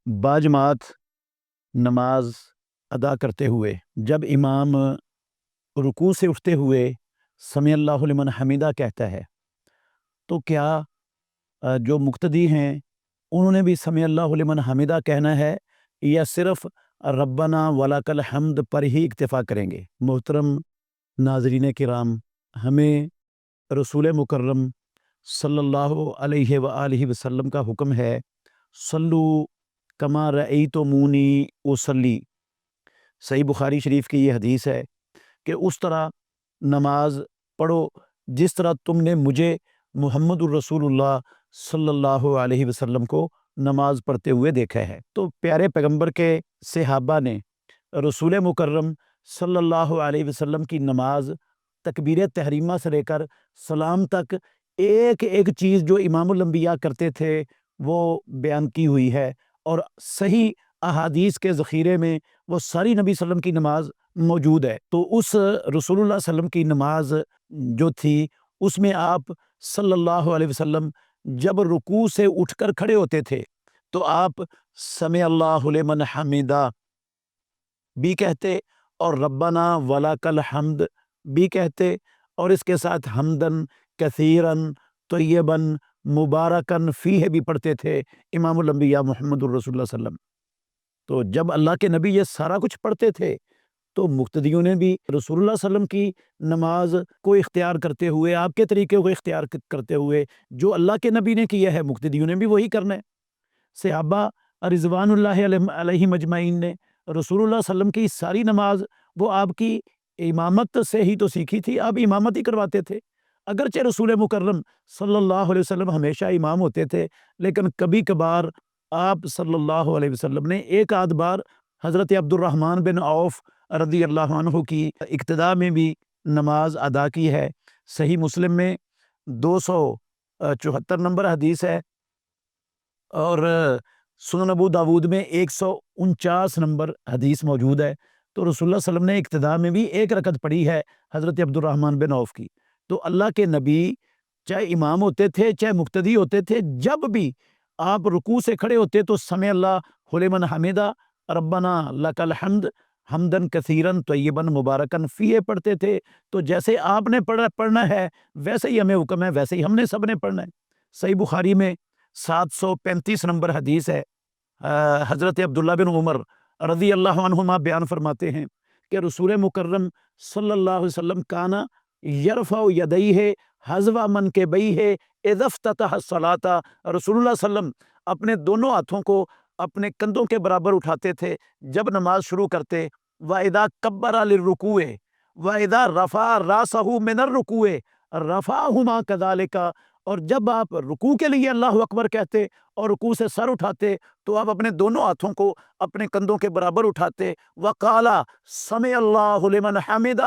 باجماعت نماز ادا کرتے ہوئے جب امام رکوع سے اٹھتے ہوئے سمیع اللہ لمن حمیدہ کہتا ہے تو کیا جو مقتدی ہیں انہوں نے بھی سمیع اللہ لمن حمیدہ کہنا ہے یا صرف ربنا ولک الحمد پر ہی اکتفا کریں گے؟ محترم ناظرین کرام، ہمیں رسول مکرم صلی اللہ علیہ وآلہ وسلم کا حکم ہے، صلو کما رأیتمونی اصلی۔ صحیح بخاری شریف کی یہ حدیث ہے کہ اس طرح نماز پڑھو جس طرح تم نے مجھے محمد الرسول اللہ صلی اللہ علیہ وسلم کو نماز پڑھتے ہوئے دیکھا ہے۔ تو پیارے پیغمبر کے صحابہ نے رسول مکرم صلی اللہ علیہ وسلم کی نماز تکبیر تحریمہ سے لے کر سلام تک ایک ایک چیز جو امام الانبیاء کرتے تھے وہ بیان کی ہوئی ہے، اور صحیح احادیث کے ذخیرے میں وہ ساری نبی صلی اللہ علیہ وسلم کی نماز موجود ہے۔ تو اس رسول اللہ صلی اللہ علیہ وسلم کی نماز جو تھی اس میں آپ صلی اللہ علیہ وسلم جب رکوع سے اٹھ کر کھڑے ہوتے تھے تو آپ سمع اللہ لمن حمیدہ بھی کہتے اور ربنا ولک الحمد بھی کہتے، اور اس کے ساتھ حمدن کثیرن طیبن مبارکن فیہ بھی پڑھتے تھے امام الانبیاء محمد الرسول اللہ صلی اللہ علیہ وسلم۔ تو جب اللہ کے نبی یہ سارا کچھ پڑھتے تھے تو مقتدیوں نے بھی رسول اللہ صلی اللہ علیہ وسلم کی نماز کو اختیار کرتے ہوئے، آپ کے طریقے کو اختیار کرتے ہوئے جو اللہ کے نبی نے کیا ہے مقتدیوں نے بھی وہی کرنا ہے۔ صحابہ رضوان اللہ علیہ مجمعین نے رسول اللہ صلی اللہ علیہ وسلم کی ساری نماز وہ آپ کی امامت سے ہی تو سیکھی تھی، آپ امامت ہی کرواتے تھے۔ اگرچہ رسول مکرم صلی اللہ علیہ وسلم ہمیشہ امام ہوتے تھے، لیکن کبھی کبھار آپ صلی اللہ علیہ وسلم نے ایک آدھ بار حضرت عبد الرحمن بن عوف رضی اللہ عنہ کی اقتداء میں بھی نماز ادا کی ہے۔ صحیح مسلم میں 274 نمبر حدیث ہے، اور سنن ابو داود میں 149 نمبر حدیث موجود ہے۔ تو رسول اللہ صلی اللہ علیہ وسلم نے اقتداء میں بھی ایک رکعت پڑھی ہے حضرت عبد الرحمن بن عوف کی۔ تو اللہ کے نبی چاہے امام ہوتے تھے چاہے مقتدی ہوتے تھے، جب بھی آپ رکوع سے کھڑے ہوتے تو سمع اللہ لمن حمیدہ ربنا لک الحمد حمدن کثیرن طیبن مبارکن فیہ پڑھتے تھے۔ تو جیسے آپ نے پڑھنا ہے ویسے ہی ہمیں حکم ہے، ویسے ہی ہم نے سب نے پڑھنا ہے۔ صحیح بخاری میں 735 نمبر حدیث ہے، حضرت عبداللہ بن عمر رضی اللہ عنہما بیان فرماتے ہیں کہ رسول مکرم صلی اللہ علیہ وسلم کانا یرفع یدیہ حذو منکبیہ اذا افتتح الصلاۃ۔ رسول اللہ صلی اللہ علیہ وسلم اپنے دونوں ہاتھوں کو اپنے کندھوں کے برابر اٹھاتے تھے جب نماز شروع کرتے، وَإِذَا كَبَّرَ لِلرُّكُوعِ وَإِذَا رَفَعَ رَأْسَهُ مِنَ الرُّكُوعِ رَفَعَهُمَا كَذَلِكَ۔ اور جب آپ رکوع کے لیے اللہ اکبر کہتے اور رکوع سے سر اٹھاتے تو آپ اپنے دونوں ہاتھوں کو اپنے کندھوں کے برابر اٹھاتے، وَقَالَ سَمِعَ اللَّهُ لِمَنْ حَمِدَ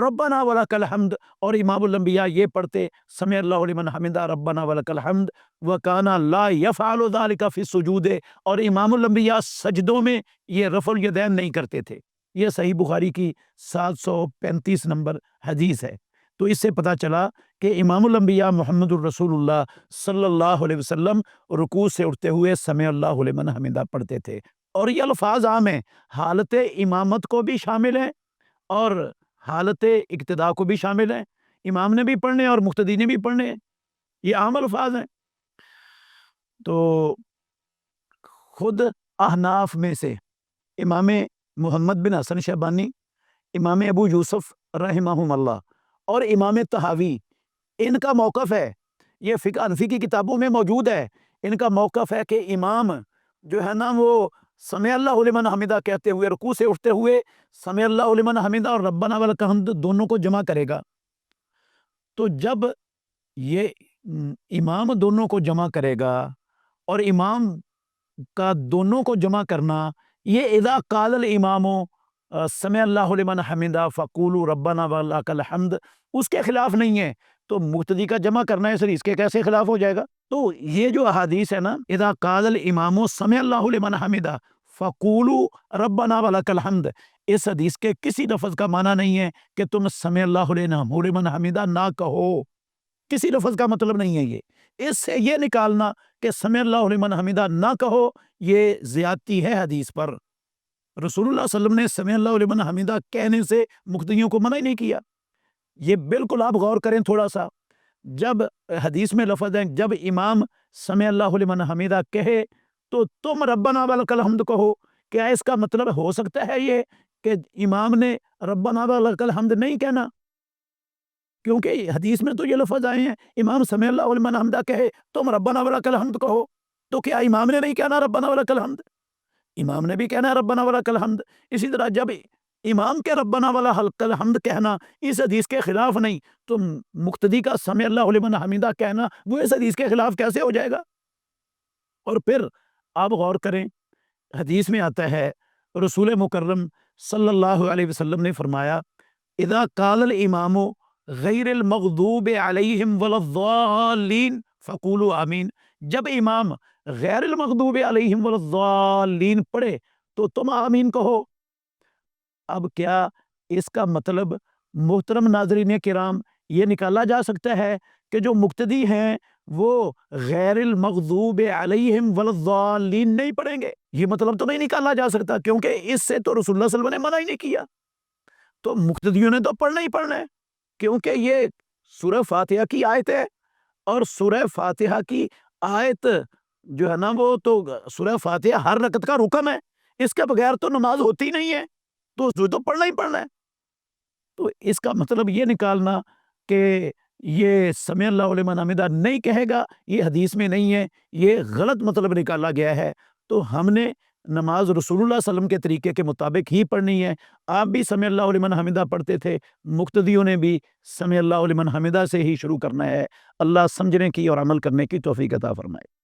رَبَّنَا وَلَكَ الْحَمْدُ، اور امام الانبیاء یہ پڑھتے سَمِعَ اللَّهُ لِمَنْ حَمِدَ رَبَّنَا وَلَكَ الْحَمْدُ وَكَانَ لَا يَفْعَلُ ذَلِكَ فِي السُّجُودِ، اور امام الانبیاء سجدوں میں یہ رفع الیدین نہیں کرتے تھے۔ یہ صحیح بخاری کی 735 نمبر حدیث ہے۔ تو اس سے پتہ چلا کہ امام الانبیاء محمد الرسول اللہ صلی اللہ علیہ وسلم رکوع سے اٹھتے ہوئے سمع اللہ لمن حمیدہ پڑھتے تھے، اور یہ الفاظ عام ہیں، حالت امامت کو بھی شامل ہیں اور حالت اقتداء کو بھی شامل ہیں۔ امام نے بھی پڑھنے اور مقتدی نے بھی پڑھنے، یہ عام الفاظ ہیں۔ تو خود احناف میں سے امام محمد بن حسن شیبانی، امام ابو یوسف رحمہم اللہ اور امام طحاوی، ان کا موقف ہے، یہ فقہ حنفی کی کتابوں میں موجود ہے، ان کا موقف ہے کہ امام جو ہے نا وہ سمع اللہ لمن حمیدہ کہتے ہوئے رکوع سے اٹھتے ہوئے سمع اللہ لمن حمیدہ اور ربنا ولک الحمد دونوں کو جمع کرے گا۔ تو جب یہ امام دونوں کو جمع کرے گا، اور امام کا دونوں کو جمع کرنا یہ اذا قال الامام سمع اللہ لمن حمیدہ فقولوا ربنا ولک الحمد اس کے خلاف نہیں ہے، تو مقتدی کا جمع کرنا ہے سر اس کے کیسے خلاف ہو جائے گا؟ تو یہ جو احادیث ہے نا، اذا قال الامام سمع اللہ لمن حمیدہ فقولوا ربنا ولک الحمد، اس حدیث کے کسی لفظ کا معنی نہیں ہے کہ تم سمع اللہ لمن حمیدہ نہ کہو، کسی لفظ کا مطلب نہیں ہے یہ۔ اس سے یہ نکالنا کہ سمع اللہ لمن حمیدہ نہ کہو، یہ زیادتی ہے حدیث پر۔ رسول اللہ صلی اللہ علیہ وسلم نے سمع اللہ لمن حمیدہ کہنے سے مقتدیوں کو منع ہی نہیں کیا۔ یہ بالکل آپ غور کریں تھوڑا سا، جب حدیث میں لفظ ہے جب امام سمع اللہ لمن حمیدہ کہے تو تم ربنا ولک الحمد کہو، کیا اس کا مطلب ہو سکتا ہے یہ کہ امام نے ربنا ولک الحمد نہیں کہنا؟ کیونکہ حدیث میں تو یہ لفظ آئے ہیں امام سمع اللہ لمن حمیدہ کہے تم ربنا ولک الحمد کہو، تو کیا امام نے نہیں کہنا ربنا ولک الحمد؟ امام نے بھی کہنا ہے ربنا ولک الحمد۔ اسی طرح جب امام کے ربنا ولک الحمد کہنا اس حدیث کے خلاف نہیں، تو مقتدی کا سمع اللہ لمن حمیدہ کہنا وہ اس حدیث کے خلاف کیسے ہو جائے گا؟ اور پھر آپ غور کریں، حدیث میں آتا ہے رسول مکرم صلی اللہ علیہ وسلم نے فرمایا اذا قال الامام غیر المغضوب علیہم ولا الضالین فقولوا آمین، جب امام غیر المغضوب علیہم ولا الضالین پڑھے تو تم آمین کہو۔ اب کیا اس کا مطلب محترم ناظرین کرام یہ نکالا جا سکتا ہے کہ جو مقتدی ہیں وہ غیر المغضوب علیہم ولا الضالین نہیں پڑھیں گے؟ یہ مطلب تو نہیں نکالا جا سکتا، کیونکہ اس سے تو رسول اللہ صلی اللہ علیہ وسلم نے منع ہی نہیں کیا، تو مقتدیوں نے تو پڑھنا ہی پڑھنا ہے، کیونکہ یہ سورہ فاتحہ کی آیت ہے، اور سورہ فاتحہ کی آیت جو ہے نا وہ تو سورہ فاتحہ ہر رکعت کا رکن ہے، اس کے بغیر تو نماز ہوتی نہیں ہے، تو جو تو پڑھنا ہی پڑھنا ہے۔ تو اس کا مطلب یہ نکالنا کہ یہ سمع اللہ لمن حمیدہ نہیں کہے گا، یہ حدیث میں نہیں ہے، یہ غلط مطلب نکالا گیا ہے۔ تو ہم نے نماز رسول اللہ صلی اللہ علیہ وسلم کے طریقے کے مطابق ہی پڑھنی ہے۔ آپ بھی سمع اللہ لمن حمیدہ پڑھتے تھے، مقتدیوں نے بھی سمع اللہ لمن حمیدہ سے ہی شروع کرنا ہے۔ اللہ سمجھنے کی اور عمل کرنے کی توفیق عطا فرمائے۔